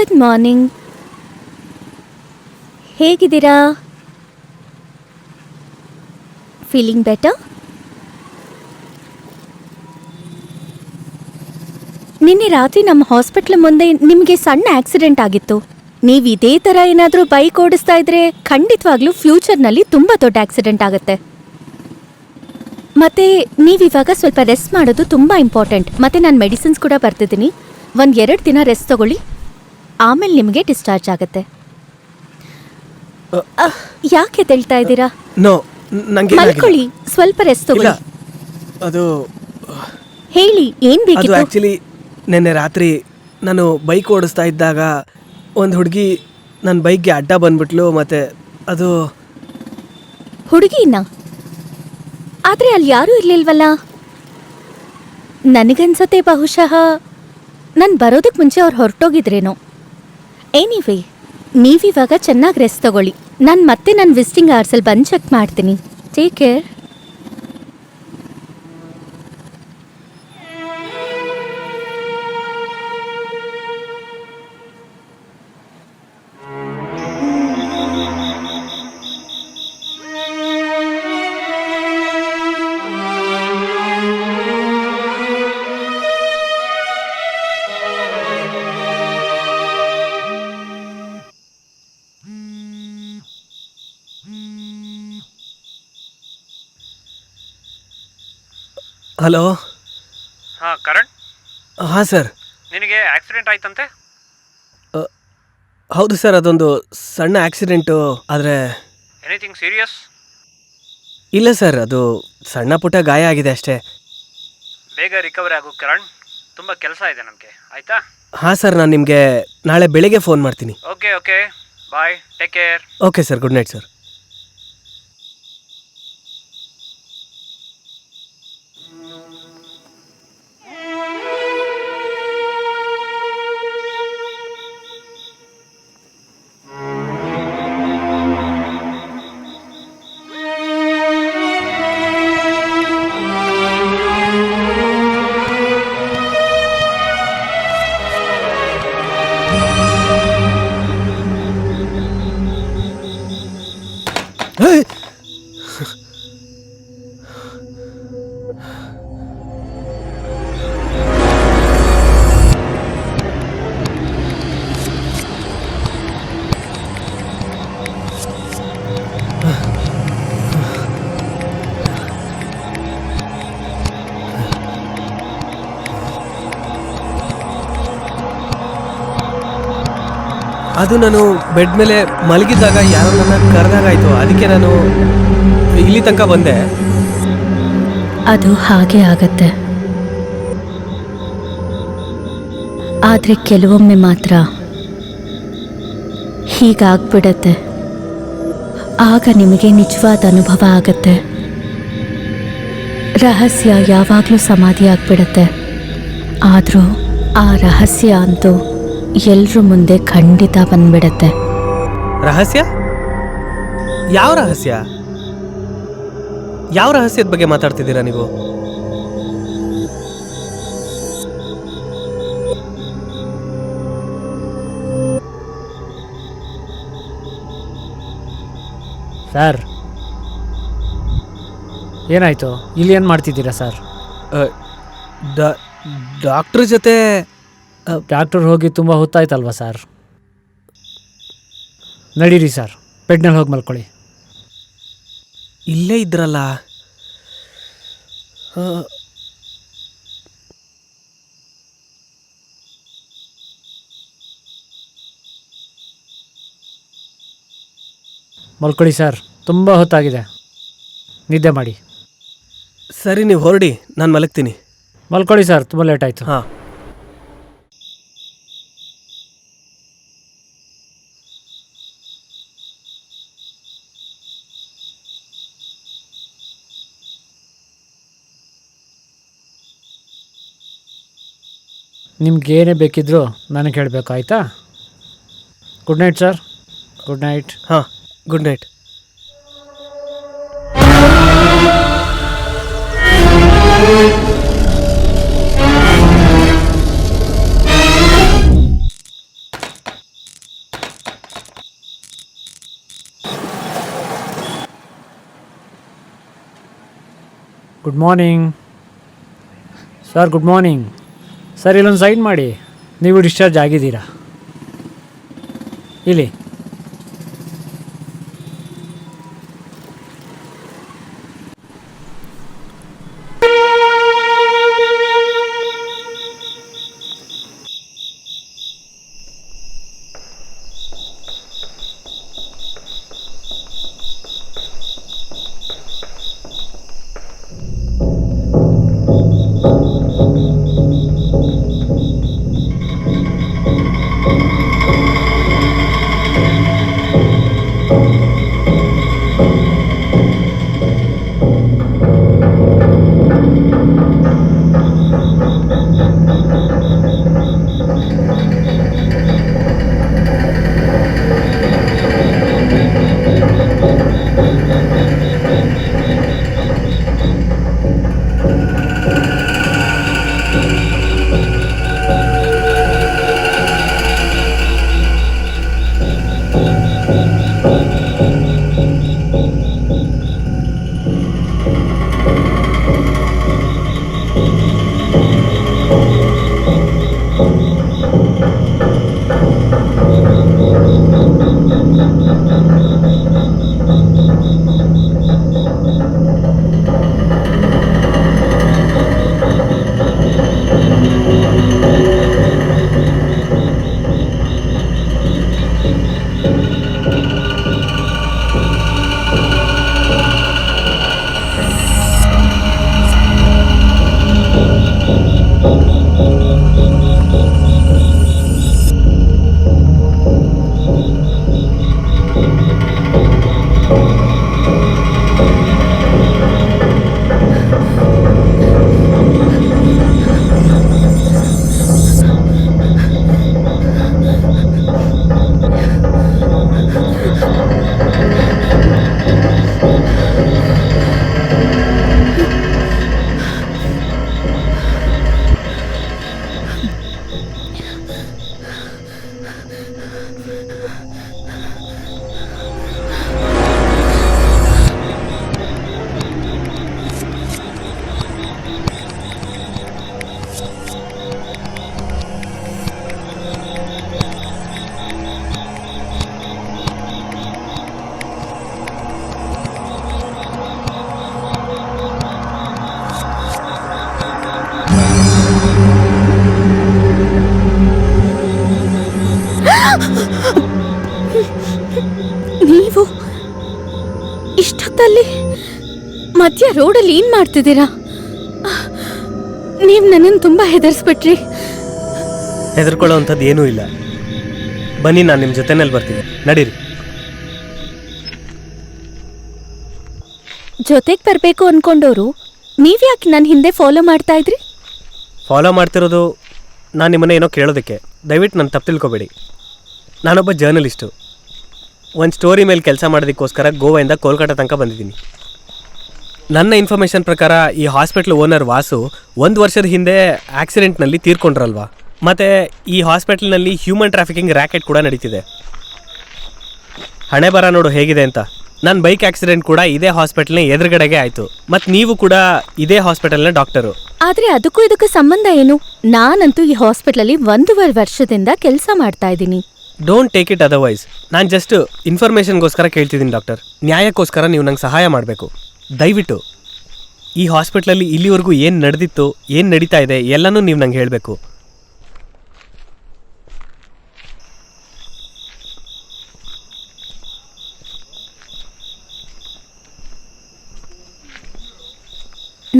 Good morning. ಹೇಗಿದ್ದೀರಾ? Feeling better? ನಿನ್ನೆ ರಾತ್ರಿ ನಮ್ಮ ಹಾಸ್ಪಿಟ್ಲ್ ಮುಂದೆ ನಿಮಗೆ ಸಣ್ಣ ಆಕ್ಸಿಡೆಂಟ್ ಆಗಿತ್ತು. ನೀವು ಇದೇ ಥರ ಏನಾದರೂ ಬೈಕ್ ಓಡಿಸ್ತಾ ಇದ್ರೆ ಖಂಡಿತವಾಗ್ಲೂ ಫ್ಯೂಚರ್ನಲ್ಲಿ ತುಂಬ ದೊಡ್ಡ ಆಕ್ಸಿಡೆಂಟ್ ಆಗುತ್ತೆ. ಮತ್ತೆ ನೀವಿವಾಗ ಸ್ವಲ್ಪ ರೆಸ್ಟ್ ಮಾಡೋದು ತುಂಬ ಇಂಪಾರ್ಟೆಂಟ್. ಮತ್ತೆ ನಾನು ಮೆಡಿಸಿನ್ಸ್ ಕೂಡ ಬರ್ತಿದ್ದೀನಿ. 1-2 ದಿನ ರೆಸ್ಟ್ ತಗೊಳ್ಳಿ, ಆಮೇಲೆ ನಿಮಗೆ ಡಿಸ್ಚಾರ್ಜ್ ಆಗುತ್ತೆ. ಯಾಕೆ ಹೇಳ್ತಾ ಇದ್ದೀರಾ? ಮಲ್ಕೊಳ್ಳಿ, ಸ್ವಲ್ಪ ರೆಸ್ಟ್ ತಗೊಳ್ಳಿ. ಅದು ಹೇಳಿ, ಏನ್ ಬೇಕಿತ್ತು? ಆಕ್ಚುಲಿ ನಿನ್ನೆ ರಾತ್ರಿ ನಾನು ಬೈಕ್ ಓಡಿಸ್ತಾ ಇದ್ದಾಗ ಒಂದು ಹುಡುಗಿ ನನ್ನ ಬೈಕ್ಗೆ ಅಡ್ಡ ಬಂದ್ಬಿಟ್ಲು. ಮತ್ತೆ ಅದು ಹುಡುಗಿನ? ಆದ್ರೆ ಅಲ್ಲಿ ಯಾರೂ ಇರ್ಲಿಲ್ವಲ್ಲ. ನನಗನ್ಸತ್ತೆ ಬಹುಶಃ ನಾನು ಬರೋದಕ್ಕೆ ಮುಂಚೆ ಅವ್ರು ಹೊರಟೋಗಿದ್ರೇನೋ. ಎನಿವೇ, ನೀವಿವಾಗ ಚೆನ್ನಾಗಿ ರೆಸ್ಟ್ ತಗೊಳ್ಳಿ. ನಾನು ಮತ್ತೆ ನನ್ನ ವಿಸಿಟಿಂಗ್ ಅವರ್ಸಲ್ಲಿ ಬಂದು ಚೆಕ್ ಮಾಡ್ತೀನಿ. Take care. ಹಲೋ. ಹಾಂ ಕರಣ್. ಹಾಂ ಸರ್. ನಿನಗೆ ಆಕ್ಸಿಡೆಂಟ್ ಆಯ್ತಂತೆ? ಹೌದು ಸರ್, ಅದೊಂದು ಸಣ್ಣ ಆಕ್ಸಿಡೆಂಟು. ಆದರೆ ಎನಿಥಿಂಗ್ ಸೀರಿಯಸ್? ಇಲ್ಲ ಸರ್, ಅದು ಸಣ್ಣ ಪುಟ್ಟ ಗಾಯ ಆಗಿದೆ ಅಷ್ಟೇ. ಬೇಗ ರಿಕವರಿ ಆಗು ಕರಣ್, ತುಂಬ ಕೆಲಸ ಇದೆ ನಮಗೆ, ಆಯಿತಾ? ಹಾಂ ಸರ್, ನಾನು ನಿಮಗೆ ನಾಳೆ ಬೆಳಿಗ್ಗೆ ಫೋನ್ ಮಾಡ್ತೀನಿ. Okay bye, take care. Okay sir, good night sir. ಅದು ನಾನು ಬೆಡ್ ಮೇಲೆ ಮಲಗಿದ್ದಾಗ ಯಾರೋ ನನ್ನ ಕರೆದಾಗಾಯ್ತು. ಅದಕ್ಕೆ ನಾನು ಇಲ್ಲಿ ತನಕ ಬಂದೆ. ಅದು ಹಾಗೆ ಆಗತ್ತೆ. ಆದರೆ ಕೆಲವೊಮ್ಮೆ ಮಾತ್ರ ಹೀಗಾಗ್ಬಿಡತ್ತೆ. ಆಗ ನಿಮಗೆ ನಿಜವಾದ ಅನುಭವ ಆಗತ್ತೆ. ರಹಸ್ಯ ಯಾವಾಗಲೂ ಸಮಾಧಿ ಆಗ್ಬಿಡತ್ತೆ. ಆದರೂ ಆ ರಹಸ್ಯ ಅಂತೂ ಎಲ್ರ ಮುಂದೆ ಖಂಡಿತ ಬಂದ್ಬಿಡತ್ತೆ. ರಹಸ್ಯ? ಯಾವ ರಹಸ್ಯ? ಯಾವ ರಹಸ್ಯದ ಬಗ್ಗೆ ಮಾತಾಡ್ತಿದ್ದೀರಾ ನೀವು? ಸರ್, ಏನಾಯಿತು? ಇಲ್ಲಿ ಏನು ಮಾಡ್ತಿದ್ದೀರಾ ಸರ್? ಡಾಕ್ಟ್ರ್ ಜೊತೆ. ಡಾಕ್ಟರ್ ಹೋಗಿ ತುಂಬ ಹೊತ್ತಾಯ್ತಲ್ವ ಸರ್? ನಡೀರಿ ಸರ್, ಬೆಡ್ನಲ್ಲಿ ಹೋಗಿ ಮಲ್ಕೊಳ್ಳಿ. ಇಲ್ಲೇ ಇದ್ರಲ್ಲ. ಮಲ್ಕೊಳ್ಳಿ ಸರ್, ತುಂಬ ಹೊತ್ತಾಗಿದೆ, ನಿದ್ದೆ ಮಾಡಿ. ಸರಿ, ನೀವು ಹೊರಡಿ, ನಾನು ಮಲಗ್ತೀನಿ. ಮಲ್ಕೊಳ್ಳಿ ಸರ್, ತುಂಬ ಲೇಟ್ ಆಯಿತು. ಹಾಂ. ನಿಮ್ಗೆ ಏನೇ ಬೇಕಿದ್ದರೂ ನನಗೆ ಹೇಳಬೇಕು, ಆಯಿತಾ? Good night sir. Good night. ಹಾಂ, good night. Good morning sir. Good morning sir. ಇಲ್ಲೊಂದು ಸೈನ್ ಮಾಡಿ, ನೀವು ಡಿಸ್ಚಾರ್ಜ್ ಆಗಿದ್ದೀರಾ. ಇಲ್ಲಿ ನೀವು ಇಷ್ಟೊತ್ತಲ್ಲಿ ಮಧ್ಯ ರೋಡಲ್ಲಿ ಏನ್ ಮಾಡ್ತಿದ್ದೀರಾ? ನೀವು ನನ್ನನ್ನು ತುಂಬಾ ಹೆದರ್ಸ್ಬಿಟ್ರಿ. ಹೆದರ್ಕೊಳ್ಳೋ ಅಂಥದ್ದು ಏನೂ ಇಲ್ಲ. ಬನ್ನಿ, ನಾನು ನಿಮ್ಮ ಜೊತೆನಲ್ಲಿ ಬರ್ತೀನಿ. ನಡೀರಿ. ಜೊತೆಗೆ ಬರಬೇಕು ಅನ್ಕೊಂಡವರು ನೀವ್ಯಾಕೆ ನನ್ನ ಹಿಂದೆ ಫಾಲೋ ಮಾಡ್ತಾ ಇದ್ರಿ? ಫಾಲೋ ಮಾಡ್ತಿರೋದು ನಾನು ನಿಮ್ಮನ್ನ ಏನೋ ಕೇಳೋದಕ್ಕೆ. ದಯವಿಟ್ಟು ನಾನು ತಪ್ಪು ತಿಳ್ಕೊಬೇಡಿ. ನಾನೊಬ್ಬ ಜರ್ನಲಿಸ್ಟು. ಒಂದು ಸ್ಟೋರಿ ಮೇಲೆ ಕೆಲಸ ಮಾಡೋದಕ್ಕೋಸ್ಕರ ಗೋವಾದಿಂದ ಕೋಲ್ಕತ್ತಾ ತನಕ ಬಂದಿದ್ದೀನಿ. ನನ್ನ ಇನ್ಫಾರ್ಮೇಷನ್ ಪ್ರಕಾರ ಈ ಹಾಸ್ಪಿಟ್ಲ್ ಓನರ್ ವಾಸು 1 ವರ್ಷದ ಹಿಂದೆ ಆಕ್ಸಿಡೆಂಟ್ನಲ್ಲಿ ತೀರ್ಕೊಂಡ್ರಲ್ವಾ. ಮತ್ತು ಈ ಹಾಸ್ಪಿಟ್ಲ್ನಲ್ಲಿ ಹ್ಯೂಮನ್ ಟ್ರಾಫಿಕಿಂಗ್ ರ್ಯಾಕೆಟ್ ಕೂಡ ನಡೀತಿದೆ. ಹಣೆ ಬರ ನೋಡು ಹೇಗಿದೆ ಅಂತ. ನನ್ನ ಬೈಕ್ ಆಕ್ಸಿಡೆಂಟ್ ಕೂಡ ಇದೇ ಹಾಸ್ಪಿಟಲ್ನ ಎದುರುಗಡೆಗೆ ಆಯಿತು. ಮತ್ತು ನೀವು ಕೂಡ ಇದೇ ಹಾಸ್ಪಿಟಲ್ನ ಡಾಕ್ಟರು. ಆದ್ರೆ ಅದಕ್ಕೂ ಇದಕ್ಕೂ ಸಂಬಂಧ ಏನು? ನಾನಂತೂ ಈ ಹಾಸ್ಪಿಟ್ಲಲ್ಲಿ 1.5 ವರ್ಷದಿಂದ ಕೆಲಸ ಮಾಡ್ತಾ ಇದ್ದೀನಿ. Don't take it otherwise. ನಾನು ಜಸ್ಟ್ ಇನ್ಫಾರ್ಮೇಷನ್ಗೋಸ್ಕರ ಕೇಳ್ತಿದ್ದೀನಿ ಡಾಕ್ಟರ್. ನ್ಯಾಯಕ್ಕೋಸ್ಕರ ನೀವು ನಂಗೆ ಸಹಾಯ ಮಾಡಬೇಕು. ದಯವಿಟ್ಟು ಈ ಹಾಸ್ಪಿಟ್ಲಲ್ಲಿ ಇಲ್ಲಿವರೆಗೂ ಏನು ನಡೆದಿತ್ತು, ಏನು ನಡೀತಾ ಇದೆ ಎಲ್ಲನೂ ನೀವು ನಂಗೆ ಹೇಳಬೇಕು.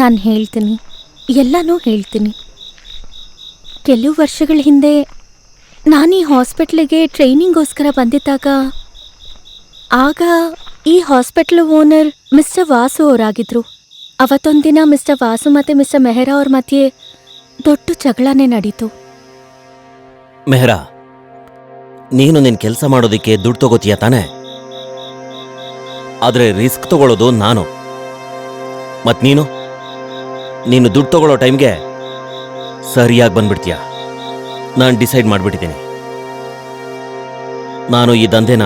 ನಾನು ಹೇಳ್ತೀನಿ, ಎಲ್ಲನೂ ಹೇಳ್ತೀನಿ. ಕೆಲವು ವರ್ಷಗಳ ಹಿಂದೆ ನಾನು ಈ ಹಾಸ್ಪಿಟ್ಲಿಗೆ ಟ್ರೈನಿಂಗ್ಗೋಸ್ಕರ ಬಂದಿದ್ದಾಗ ಆಗ ಈ ಹಾಸ್ಪಿಟ್ಲ್ ಓನರ್ ಮಿಸ್ಟರ್ ವಾಸು ಅವರಾಗಿದ್ರು. ಅವತ್ತೊಂದಿನ ಮಿಸ್ಟರ್ ವಾಸು ಮತ್ತು ಮಿಸ್ಟರ್ ಮೆಹ್ರಾ ಅವ್ರ ಮಧ್ಯೆ ದೊಡ್ಡ ಜಗಳನೇ ನಡೀತು. ಮೆಹ್ರಾ, ನೀನು ನಿನ್ನ ಕೆಲಸ ಮಾಡೋದಕ್ಕೆ ದುಡ್ಡು ತಗೋತೀಯ ತಾನೆ? ಆದರೆ ರಿಸ್ಕ್ ತಗೊಳ್ಳೋದು ನಾನು. ಮತ್ತು ನೀನು ದುಡ್ಡು ತಗೊಳ್ಳೋ ಟೈಮ್ಗೆ ಸರಿಯಾಗಿ ಬಂದ್ಬಿಡ್ತೀಯ. ನಾನು ಡಿಸೈಡ್ ಮಾಡಿಬಿಟ್ಟಿದ್ದೀನಿ. ನಾನು ಈ ದಂಧೆನ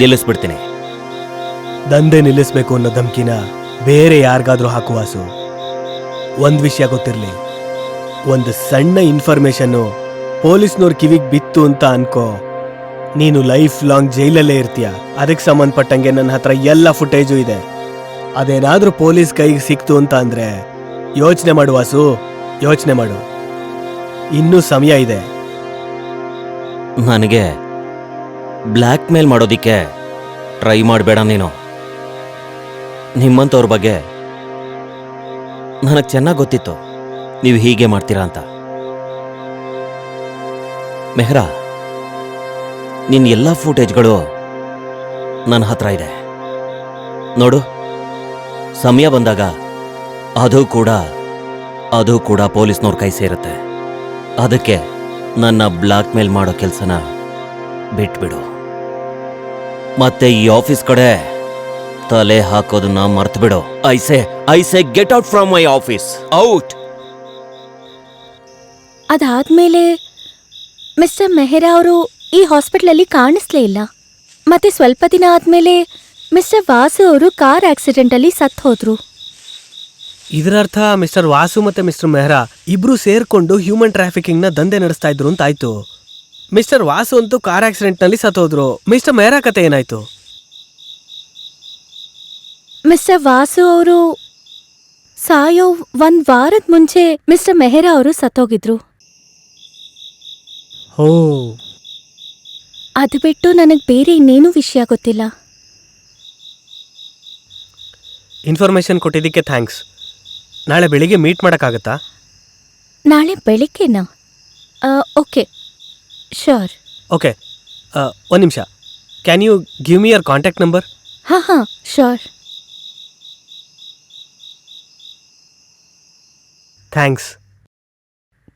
ನಿಲ್ಲಿಸ್ಬಿಡ್ತೀನಿ. ದಂಧೆ ನಿಲ್ಲಿಸಬೇಕು ಅನ್ನೋ ಧಮ್ಕಿನ ಬೇರೆ ಯಾರಿಗಾದ್ರೂ ಹಾಕುವಾಸು. ಒಂದು ವಿಷಯ ಗೊತ್ತಿರಲಿ, ಒಂದು ಸಣ್ಣ ಇನ್ಫಾರ್ಮೇಶನ್ನು ಪೊಲೀಸ್ನವ್ರ ಕಿವಿಗೆ ಬಿತ್ತು ಅಂತ ಅನ್ಕೋ, ನೀನು ಲೈಫ್ ಲಾಂಗ್ ಜೈಲಲ್ಲೇ ಇರ್ತೀಯ. ಅದಕ್ಕೆ ಸಂಬಂಧಪಟ್ಟಂಗೆ ನನ್ನ ಹತ್ರ ಎಲ್ಲ ಫುಟೇಜು ಇದೆ. ಅದೇನಾದ್ರೂ ಪೊಲೀಸ್ ಕೈಗೆ ಸಿಕ್ತು ಅಂತ ಅಂದ್ರೆ ಯೋಚನೆ ಮಾಡು ವಾಸು, ಯೋಚನೆ ಮಾಡು. ಇನ್ನೂ ಸಮಯ ಇದೆ. ನನಗೆ ಬ್ಲ್ಯಾಕ್ ಮೇಲ್ ಮಾಡೋದಿಕ್ಕೆ ಟ್ರೈ ಮಾಡಬೇಡ ನೀನು. ನಿಮ್ಮಂಥವ್ರ ಬಗ್ಗೆ ನನಗೆ ಚೆನ್ನಾಗಿ ಗೊತ್ತಿತ್ತು ನೀವು ಹೀಗೆ ಮಾಡ್ತೀರಾ ಅಂತ. ಮೆಹ್ರಾ, ನಿನ್ನ ಎಲ್ಲ ಫೂಟೇಜ್ಗಳು ನನ್ನ ಹತ್ರ ಇದೆ ನೋಡು. ಸಮಯ ಬಂದಾಗ ಅದು ಕೂಡ ಪೊಲೀಸ್ನವ್ರ ಕೈ ಸೇರುತ್ತೆ. ಅದಕ್ಕೆ ನನ್ನ ಬ್ಲ್ಯಾಕ್ ಮೇಲ್ ಮಾಡೋ ಕೆಲಸನ ಬಿಟ್ಬಿಡು. ಮತ್ತೆ ಈ ಆಫೀಸ್ ಕಡೆ ತಲೆ ಹಾಕೋದನ್ನ ಮರ್ತು ಬಿಡು. I say get out from my office, out. ಅದಾದ್ಮೇಲೆ ಮಿಸ್ಟರ್ ಮೆಹ್ರಾ ಅವರು ಈ ಹಾಸ್ಪಿಟ್ಲಲ್ಲಿ ಕಾಣಿಸ್ಲೇ ಇಲ್ಲ. ಮತ್ತೆ ಸ್ವಲ್ಪ ದಿನ ಆದ್ಮೇಲೆ ಮಿಸ್ಟರ್ ವಾಸು ಅವರು ಕಾರ್ ಆಕ್ಸಿಡೆಂಟಲ್ಲಿ ಸತ್ತು ಹೋದ್ರು. ಇದರರ್ಥ ಮಿಸ್ಟರ್ ವಾಸು ಮತ್ತೆ ಮಿಸ್ಟರ್ ಮೆಹ್ರಾ ಇಬ್ರು ಸೇರ್ಕೊಂಡು ಹ್ಯೂಮನ್ ಟ್ರಾಫಿಕಿಂಗ್ನ ದಂಧೆ ನಡೆಸ್ತಾ ಇದ್ರು ಅಂತ ಆಯ್ತು. ಮಿಸ್ಟರ್ ವಾಸು ಅಂತೂ ಕಾರ್ ಆಕ್ಸಿಡೆಂಟ್ನಲ್ಲಿ ಸತ್ತೋದ್ರು. ಮಿಸ್ಟರ್ ಮೆಹ್ರಾ ಕತೆ ಏನಾಯ್ತು? ಮಿಸ್ಟರ್ ವಾಸು ಅವರು ಸಾಯೋ 1 ವಾರದ ಮುಂಚೆ ಮಿಸ್ಟರ್ ಮೆಹ್ರಾ ಅವರು ಸತ್ತೋಗಿದ್ರು. ಓ, ಅದು ಬಿಟ್ಟು ನನಗೆ ಬೇರೆ ಇನ್ನೇನೂ ವಿಷಯ ಗೊತ್ತಿಲ್ಲ. ಇನ್ಫಾರ್ಮೇಶನ್ ಕೊಟ್ಟಿದ್ದಕ್ಕೆ ಥ್ಯಾಂಕ್ಸ್. ನಾಳೆ ಬೆಳಿಗ್ಗೆ ಮೀಟ್ ಮಾಡೋಕ್ಕಾಗತ್ತಾ? ನಾಳೆ ಬೆಳಿಗ್ಗೆನಾ? Okay, sure. ಓಕೆ, ಒಂದು ನಿಮಿಷ. Can you give me your contact number? ಹಾಂ, sure. Thanks.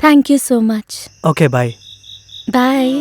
Thank you so much. Okay, bye. Bye.